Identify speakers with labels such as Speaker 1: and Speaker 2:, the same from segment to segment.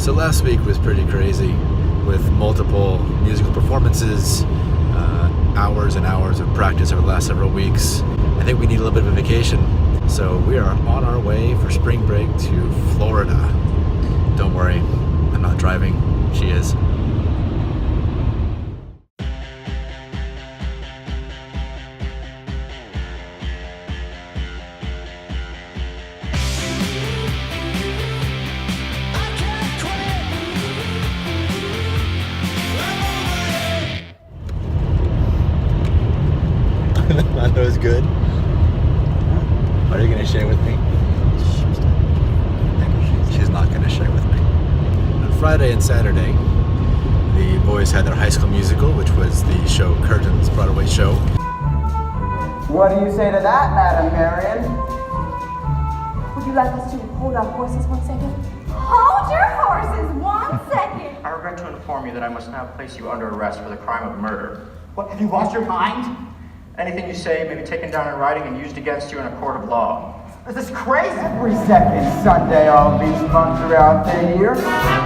Speaker 1: So last week was pretty crazy with multiple musical performances, hours and hours of practice over the last several weeks. I think we need a little bit of a vacation. So we are on our way for spring break to Florida. Don't worry, I'm not driving, she is. That was good. Are you going to share with me? She's not going to share with me. On Friday and Saturday, the boys had their high school musical, which was the show Curtains Broadway show.
Speaker 2: What do you say to that, Madam Marion?
Speaker 3: Would you like us to hold our horses 1 second? Hold your horses 1 second!
Speaker 4: I regret to inform you that I must now place you under arrest for the crime of murder.
Speaker 2: What, have you lost your mind?
Speaker 4: Anything you say may be taken down in writing and used against you in a court of law.
Speaker 2: This is crazy. Every second Sunday of each month throughout the year,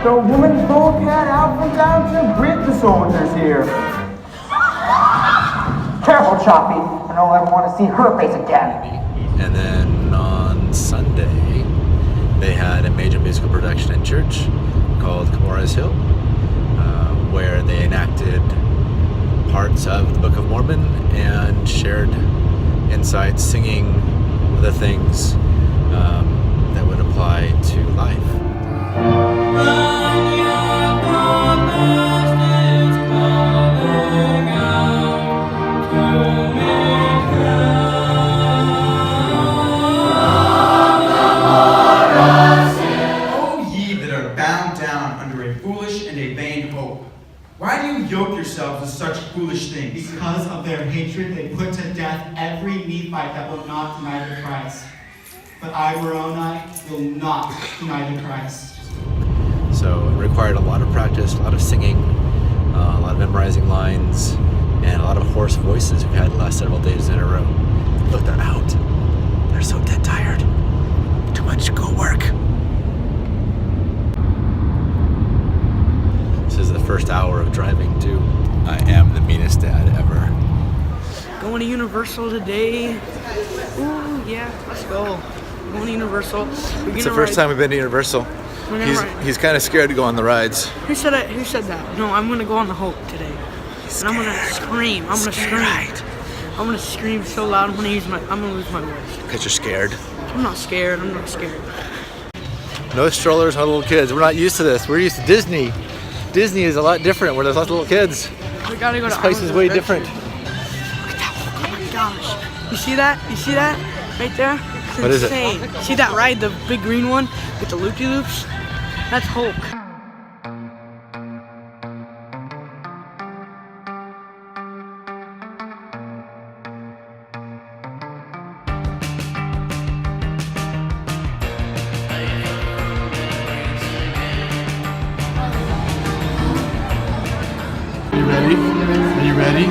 Speaker 2: the woman bull cat out from town to greet the soldiers here. Careful, Choppy. I don't ever want to see her face again.
Speaker 1: And then on Sunday, they had a major musical production in church called Comora's Hill, where they enacted parts of the Book of Mormon and shared insights, singing the things that would apply to life.
Speaker 5: O ye that are bound down under a foolish and a vain hope, why do you yoke yourselves with such foolish things?
Speaker 6: Because of their hatred, they put to death every Nephite that will not deny the Christ. But I, Moroni, will not deny the Christ.
Speaker 1: So it required a lot of practice, a lot of singing, a lot of memorizing lines, and a lot of hoarse voices we've had the last several days in a row. Look, they're out. They're so dead tired. Too much schoolwork. This is the first hour of driving too. I am the meanest dad ever.
Speaker 7: Going to Universal today. Ooh, yeah, let's go. Going to Universal.
Speaker 1: It's the first time we've been to Universal. He's kind of scared to go on the rides.
Speaker 7: Who said that? No, I'm gonna go on the Hope today. And I'm gonna scream. I'm gonna scream.
Speaker 1: Right.
Speaker 7: I'm gonna scream so loud. I'm gonna lose my voice.
Speaker 1: Because you're scared.
Speaker 7: I'm not scared. I'm not scared.
Speaker 1: No strollers, no little kids. We're not used to this. We're used to Disney. Disney is a lot different where there's lots of little kids.
Speaker 7: We gotta go
Speaker 1: This
Speaker 7: to
Speaker 1: place is way different.
Speaker 7: Look at that. Oh my gosh. You see that? You see that? Right there? It's
Speaker 1: What is it?
Speaker 7: insane. See that ride? The big green one with the loopy-loops? That's Hulk.
Speaker 1: Are you ready? Are you ready?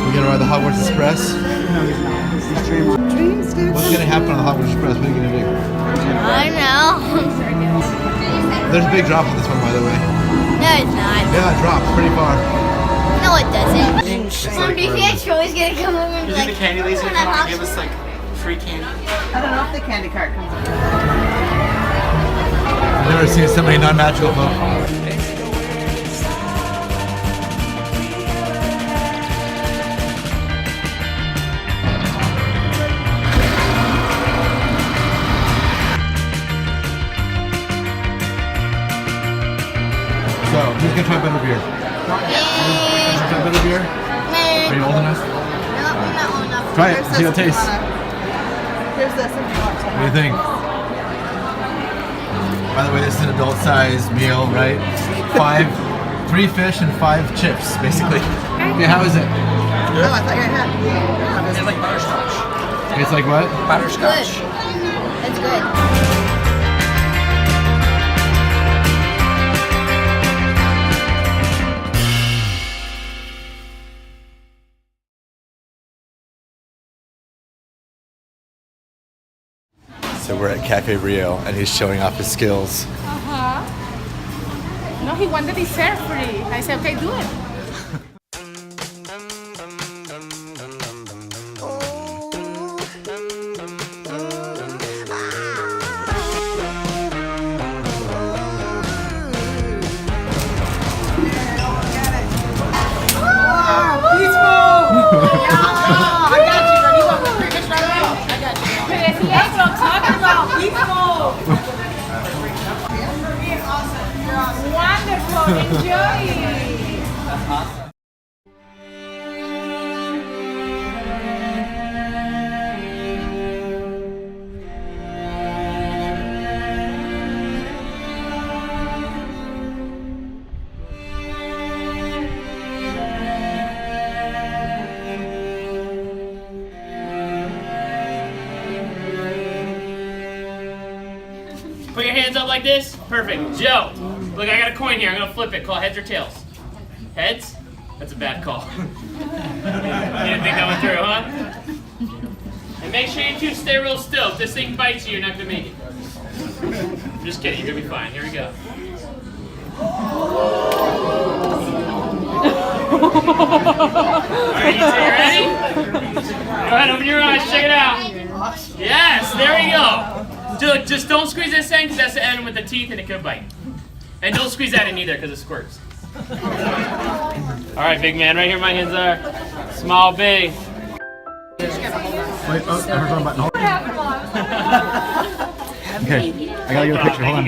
Speaker 1: We're gonna ride the Hogwarts Express. What's gonna happen on the Hogwarts Express? What are you gonna do?
Speaker 8: I know.
Speaker 1: There's a big drop on this one, by the way.
Speaker 8: No, it's not.
Speaker 1: Yeah, it drops pretty far.
Speaker 8: No, it doesn't.
Speaker 1: It's
Speaker 8: Mom, do you think it's always gonna come over and be like,
Speaker 6: the candy lady's gonna come out and give us like free candy?
Speaker 9: I don't know if the candy cart comes up.
Speaker 1: I've never seen so many non-magical folk. So, who's gonna try better beer? Who's gonna try better beer? Are you old enough?
Speaker 8: No, I'm not old enough.
Speaker 1: Try it, see how it tastes.
Speaker 9: Here's this if you want to.
Speaker 1: What do you think? By the way, this is an adult-sized meal, right? 3 fish and 5 chips, basically. Okay, how is it?
Speaker 9: Oh, I thought you had.
Speaker 6: It's like butterscotch.
Speaker 1: It's like what?
Speaker 6: Butterscotch.
Speaker 8: Good. It's good.
Speaker 1: So we're at Cafe Rio, and he's showing off his skills.
Speaker 10: No, he wanted dessert free. I said, okay, do it. That's what I'm talking about. Wonderful. Enjoy.
Speaker 1: That's awesome.
Speaker 11: Put your hands up like this. Perfect. Joe, look, I got a coin here. I'm going to flip it. Call heads or tails. Heads? That's a bad call. You didn't think that went through, huh? And make sure you two stay real still. If this thing bites you, you're not going to make it. I'm just kidding. You're going to be fine. Here we go. Alright, you two, you ready? Go ahead, open your eyes. Check it out. Yes, there we go. Just don't squeeze this in because that's the end with the teeth and it could bite. And don't squeeze that in either because it squirts. Alright, big man, right here my hands are. Small, big.
Speaker 1: Wait, oh, I heard something about Okay, I gotta get a picture. Hold on.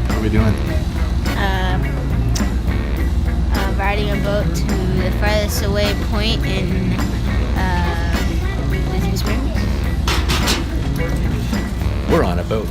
Speaker 1: What are we doing?
Speaker 8: Riding a boat to the farthest away point in Disney Springs.
Speaker 1: We're on a boat.